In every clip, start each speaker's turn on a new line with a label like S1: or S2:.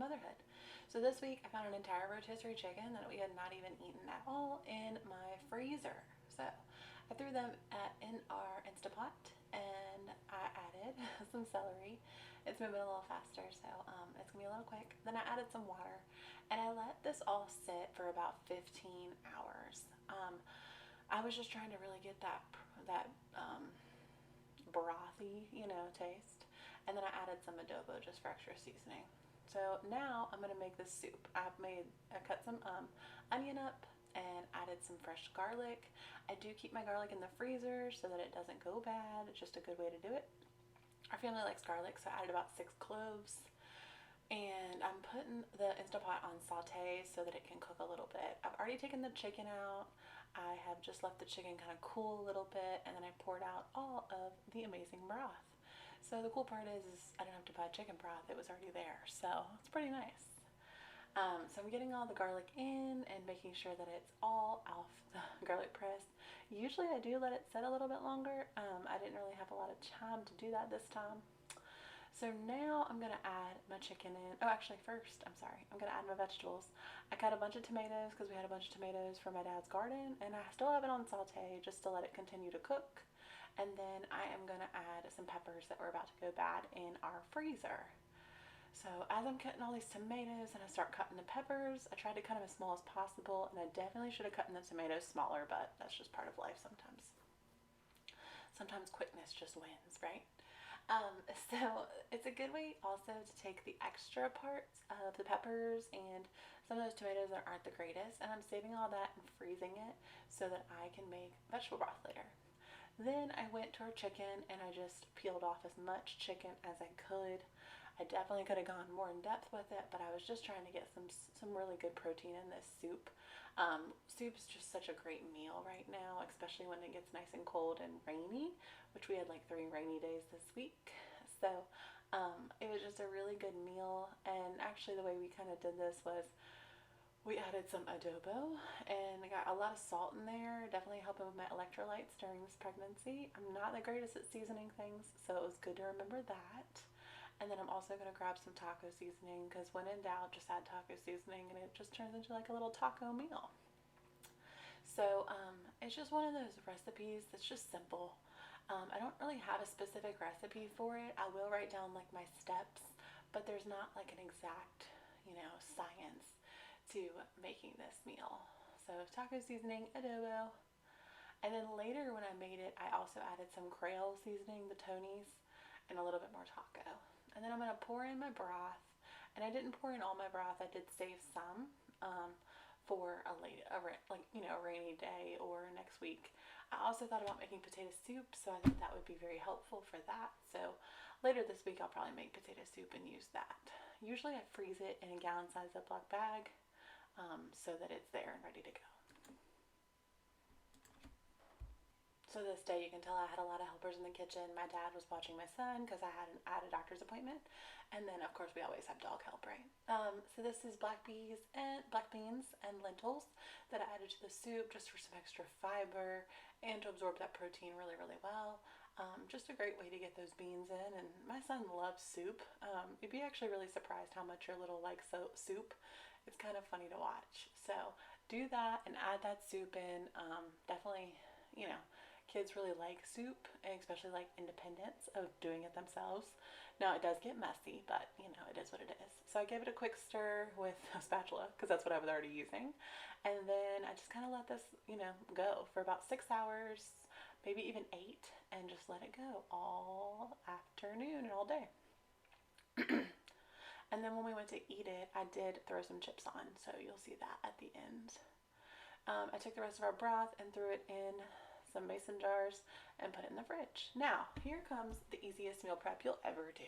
S1: motherhood. So this week I found an entire rotisserie chicken that we had not even eaten at all in my freezer. So I threw them in our Instapot, and I added some celery. It's moving a little faster, so it's gonna be a little quick. Then I added some water, and I let this all sit for about 15 hours. I was just trying to really get that brothy, taste. And then I added some adobo just for extra seasoning. So now I'm gonna make this soup. I cut some onion up and added some fresh garlic. I do keep my garlic in the freezer so that it doesn't go bad. It's just a good way to do it. Our family likes garlic, so I added about 6 cloves. And I'm putting the Instapot on saute so that it can cook a little bit. I've already taken the chicken out. I have just left the chicken kind of cool a little bit, and then I poured out all of the amazing broth. So the cool part is I don't have to buy chicken broth. It was already there, so it's pretty nice. So I'm getting all the garlic in and making sure that it's all off the garlic press. Usually I do let it sit a little bit longer. I didn't really have a lot of time to do that this time. So now I'm gonna add my chicken in. Oh, actually first, I'm sorry, I'm gonna add my vegetables. I cut a bunch of tomatoes because we had a bunch of tomatoes from my dad's garden, and I still have it on saute just to let it continue to cook. And then I am gonna add some peppers that were about to go bad in our freezer. So as I'm cutting all these tomatoes and I start cutting the peppers, I tried to cut them as small as possible, and I definitely should have cut the tomatoes smaller, but that's just part of life sometimes. Sometimes quickness just wins, right? So it's a good way also to take the extra parts of the peppers and some of those tomatoes that aren't the greatest, and I'm saving all that and freezing it so that I can make vegetable broth later. Then I went to our chicken and I just peeled off as much chicken as I could. I definitely could have gone more in depth with it, but I was just trying to get some really good protein in this soup. Soup is just such a great meal right now, especially when it gets nice and cold and rainy, which we had like 3 rainy days this week. So it was just a really good meal. And actually the way we kind of did this was we added some adobo, and I got a lot of salt in there, definitely helping with my electrolytes during this pregnancy. I'm not the greatest at seasoning things, so it was good to remember that. And then I'm also going to grab some taco seasoning, because when in doubt, just add taco seasoning and it just turns into like a little taco meal. So it's just one of those recipes that's just simple. I don't really have a specific recipe for it. I will write down like my steps, but there's not like an exact, science to making this meal. So taco seasoning, adobo, and then later when I made it, I also added some Creole seasoning, the Tony's, and a little bit more taco. And then I'm gonna pour in my broth, and I didn't pour in all my broth. I did save some for a rainy day or next week. I also thought about making potato soup, so I thought that would be very helpful for that. So later this week I'll probably make potato soup and use that. Usually I freeze it in a gallon-sized Ziploc bag so that it's there and ready to go. So this day you can tell I had a lot of helpers in the kitchen. My dad was watching my son because I had a doctor's appointment, and then of course we always have dog help, right? So this is black beans and lentils that I added to the soup just for some extra fiber and to absorb that protein really, really well. Just a great way to get those beans in, and my son loves soup. You'd be actually really surprised how much your little likes soup. It's kind of funny to watch. So do that and add that soup in. Definitely, kids really like soup, and especially like independence of doing it themselves. Now it does get messy, but it is what it is. So I gave it a quick stir with a spatula because that's what I was already using. And then I just kind of let this, go for about 6 hours, maybe even 8, and just let it go all afternoon and all day. And then when we went to eat it, I did throw some chips on, so you'll see that at the end. I took the rest of our broth and threw it in some mason jars and put it in the fridge. Now, here comes the easiest meal prep you'll ever do.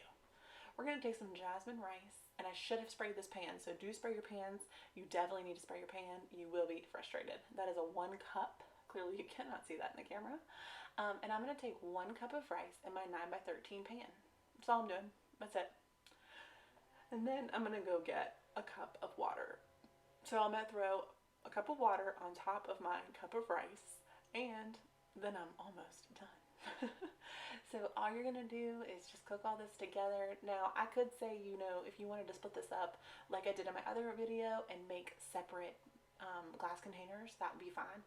S1: We're going to take some jasmine rice, and I should have sprayed this pan, so do spray your pans. You definitely need to spray your pan. You will be frustrated. That is a 1 cup. Clearly you cannot see that in the camera. And I'm going to take 1 cup of rice in my 9x13 pan. That's all I'm doing. That's it. And then I'm going to go get a cup of water. So I'm going to throw a cup of water on top of my cup of rice, and then I'm almost done. So all you're gonna do is just cook all this together. Now I could say, if you wanted to split this up like I did in my other video and make separate glass containers, that would be fine.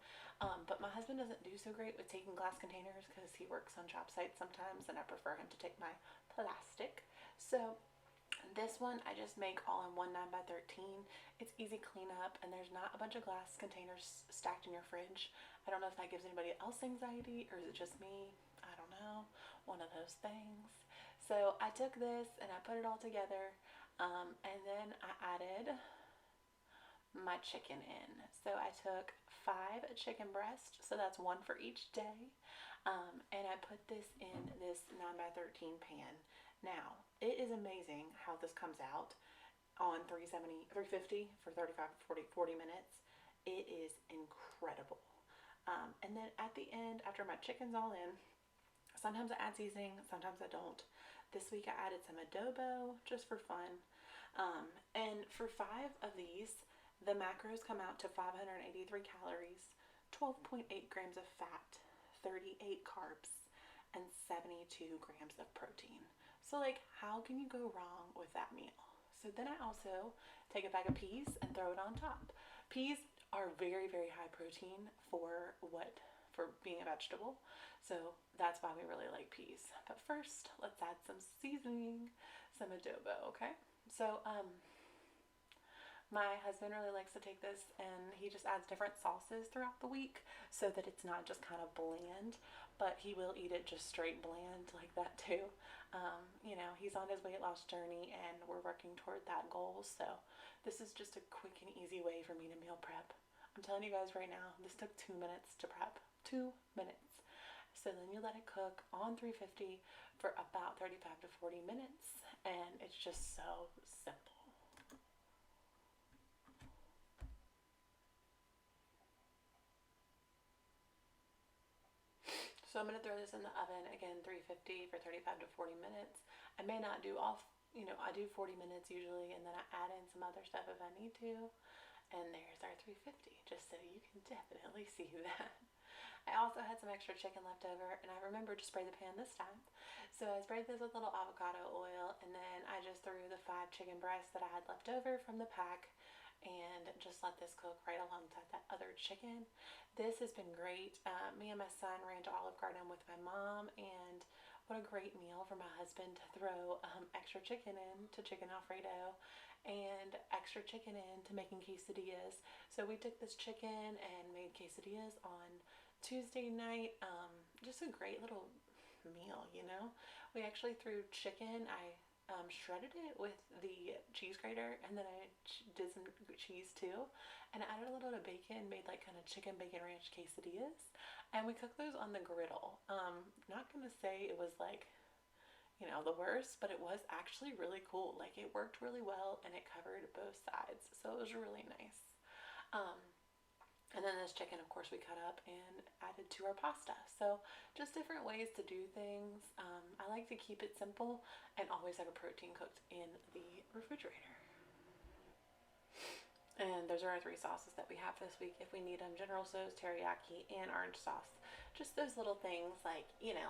S1: But my husband doesn't do so great with taking glass containers because he works on job sites sometimes, and I prefer him to take my plastic. So this one I just make all in one 9x13. It's easy cleanup, and there's not a bunch of glass containers stacked in your fridge. I don't know if that gives anybody else anxiety, or is it just me? I don't know. One of those things. So I took this and I put it all together, and then I added my chicken in. So I took 5 chicken breasts, so that's 1 for each day, and I put this in this 9x13 pan. Now, it is amazing how this comes out on 350 for 40 minutes. It is incredible. And then at the end, after my chicken's all in, sometimes I add seasoning, sometimes I don't. This week I added some adobo just for fun. And for 5 of these, the macros come out to 583 calories, 12.8 grams of fat, 38 carbs, and 72 grams of protein. So how can you go wrong with that meal? So then I also take a bag of peas and throw it on top. Peas are very, very high protein for being a vegetable. So that's why we really like peas. But first, let's add some seasoning, some adobo, okay? So my husband really likes to take this and he just adds different sauces throughout the week so that it's not just kind of bland, but he will eat it just straight bland like that too. He's on his weight loss journey and we're working toward that goal. So this is just a quick and easy way for me to meal prep. I'm telling you guys right now, this took 2 minutes to prep. 2 minutes. So then you let it cook on 350 for about 35 to 40 minutes, and it's just so simple. So I'm going to throw this in the oven, again, 350 for 35 to 40 minutes. I may not do I do 40 minutes usually, and then I add in some other stuff if I need to. And there's our 350, just so you can definitely see that. I also had some extra chicken left over, and I remembered to spray the pan this time. So I sprayed this with a little avocado oil, and then I just threw the 5 chicken breasts that I had left over from the pack and just let this cook right alongside that other chicken. This has been great. Me and my son ran to Olive Garden with my mom, and what a great meal for my husband to throw extra chicken in to chicken Alfredo and extra chicken in to making quesadillas. So we took this chicken and made quesadillas on Tuesday night. Just a great little meal, We actually threw chicken. I shredded it with the cheese grater, and then I did some cheese too, and I added a little bit of bacon, made kind of chicken bacon ranch quesadillas, and we cooked those on the griddle. Not gonna say it was the worst, but it was actually really cool. It worked really well, and it covered both sides, so it was really nice. And then this chicken, of course, we cut up and added to our pasta. So just different ways to do things. I like to keep it simple and always have a protein cooked in the refrigerator. And those are our 3 sauces that we have this week if we need them: General Tso's, teriyaki, and orange sauce. Just those little things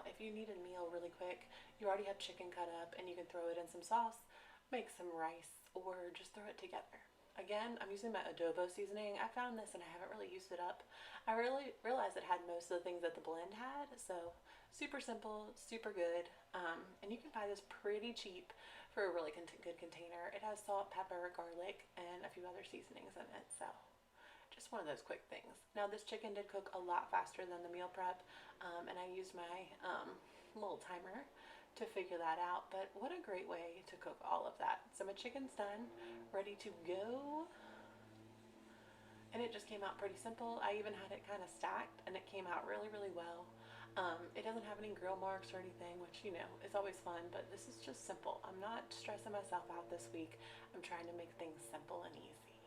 S1: if you need a meal really quick, you already have chicken cut up and you can throw it in some sauce, make some rice, or just throw it together. Again, I'm using my adobo seasoning. I found this and I haven't really used it up. I really realized it had most of the things that the blend had, so super simple, super good, and you can buy this pretty cheap for a really good container. It has salt, pepper, garlic, and a few other seasonings in it, so just one of those quick things. Now this chicken did cook a lot faster than the meal prep, and I used my little timer to figure that out, but what a great way to cook all of that. So my chicken's done, ready to go, and it just came out pretty simple. I even had it kind of stacked, and it came out really, really well. It doesn't have any grill marks or anything, which is always fun, but this is just simple. I'm not stressing myself out this week. I'm trying to make things simple and easy.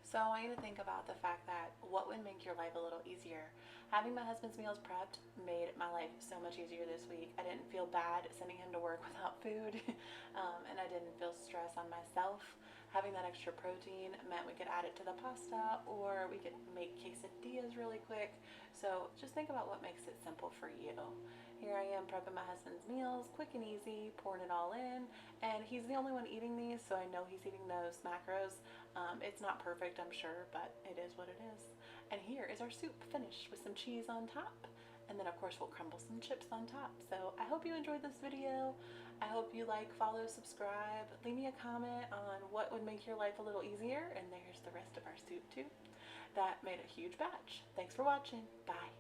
S1: So I want you to think about the fact that what would make your life a little easier. Having my husband's meals prepped made my life so much easier this week. I didn't feel bad sending him to work without food, and I didn't feel stress on myself. Having that extra protein meant we could add it to the pasta, or we could make quesadillas really quick. So just think about what makes it simple for you. Here I am prepping my husband's meals, quick and easy, pouring it all in, and he's the only one eating these, so I know he's eating those macros. It's not perfect, I'm sure, but it is what it is. And here is our soup finished with some cheese on top. And then of course we'll crumble some chips on top. So I hope you enjoyed this video. I hope you like, follow, subscribe. Leave me a comment on what would make your life a little easier. And there's the rest of our soup too. That made a huge batch. Thanks for watching. Bye.